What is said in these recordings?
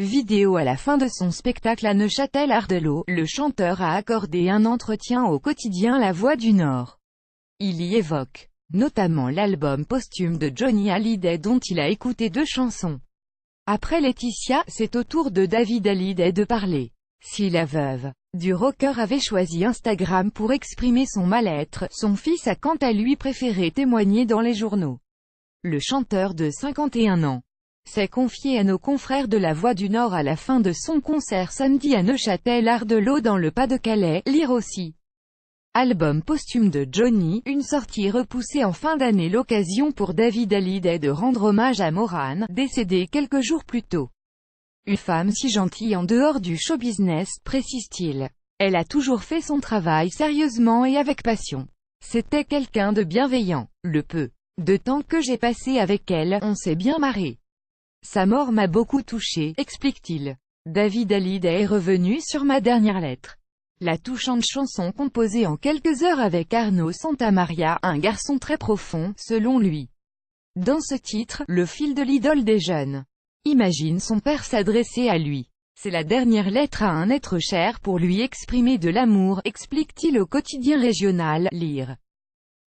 vidéo. À la fin de son spectacle à Neuchâtel-Ardelot, le chanteur a accordé un entretien au quotidien La Voix du Nord. Il y évoque notamment l'album posthume de Johnny Hallyday dont il a écouté 2 chansons. Après Laetitia, c'est au tour de David Hallyday de parler. Si la veuve du rocker avait choisi Instagram pour exprimer son mal-être, son fils a quant à lui préféré témoigner dans les journaux. Le chanteur de 51 ans s'est confié à nos confrères de La Voix du Nord à la fin de son concert samedi à Neuchâtel-Ardelot dans le Pas-de-Calais. Lire aussi. Album posthume de Johnny, une sortie repoussée en fin d'année, l'occasion pour David Hallyday de rendre hommage à Maurane, décédée quelques jours plus tôt. Une femme si gentille en dehors du show-business, précise-t-il. Elle a toujours fait son travail sérieusement et avec passion. C'était quelqu'un de bienveillant. Le peu de temps que j'ai passé avec elle, on s'est bien marré. Sa mort m'a beaucoup touché, explique-t-il. David Hallyday est revenu sur Ma dernière lettre. La touchante chanson composée en quelques heures avec Arnaud Santamaria, un garçon très profond, selon lui. Dans ce titre, le fil de l'idole des jeunes. Imagine son père s'adresser à lui. C'est la dernière lettre à un être cher pour lui exprimer de l'amour, explique-t-il au quotidien régional. Lire.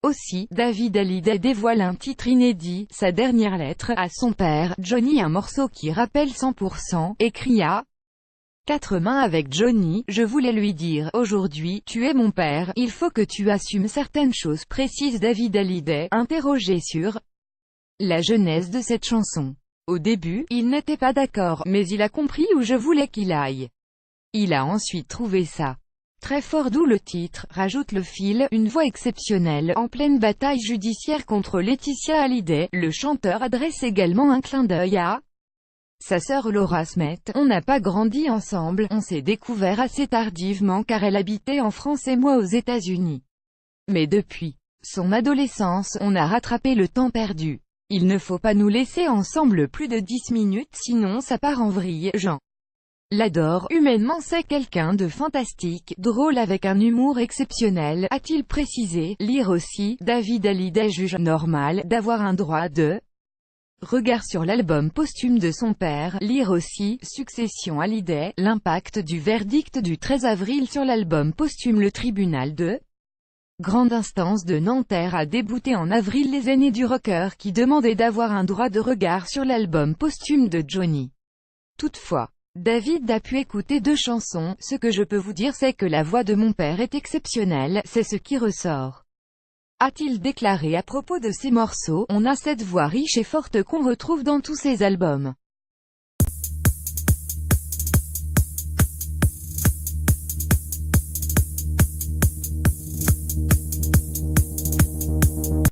Aussi, David Hallyday dévoile un titre inédit, Sa dernière lettre, à son père, Johnny, un morceau qui rappelle 100%, écrit à 4 mains avec Johnny. Je voulais lui dire, aujourd'hui, tu es mon père, il faut que tu assumes certaines choses, précise David Hallyday, interrogé sur la genèse de cette chanson. Au début, il n'était pas d'accord, mais il a compris où je voulais qu'il aille. Il a ensuite trouvé ça très fort, d'où le titre, rajoute le fil. Une voix exceptionnelle, en pleine bataille judiciaire contre Laetitia Hallyday, le chanteur adresse également un clin d'œil à sa sœur Laura Smet. On n'a pas grandi ensemble, on s'est découvert assez tardivement car elle habitait en France et moi aux États-Unis. Mais depuis son adolescence, on a rattrapé le temps perdu. Il ne faut pas nous laisser ensemble plus de 10 minutes sinon ça part en vrille. Jean l'adore, humainement c'est quelqu'un de fantastique, drôle avec un humour exceptionnel, a-t-il précisé. Lire aussi, David Hallyday juge normal d'avoir un droit de regard sur l'album posthume de son père. Lire aussi, Succession Hallyday, l'impact du verdict du 13 avril sur l'album posthume. Le tribunal de grande instance de Nanterre a débouté en avril les aînés du rocker qui demandaient d'avoir un droit de regard sur l'album posthume de Johnny. Toutefois, David a pu écouter 2 chansons. Ce que je peux vous dire c'est que la voix de mon père est exceptionnelle, c'est ce qui ressort. A-t-il déclaré à propos de ces morceaux. On a cette voix riche et forte qu'on retrouve dans tous ses albums.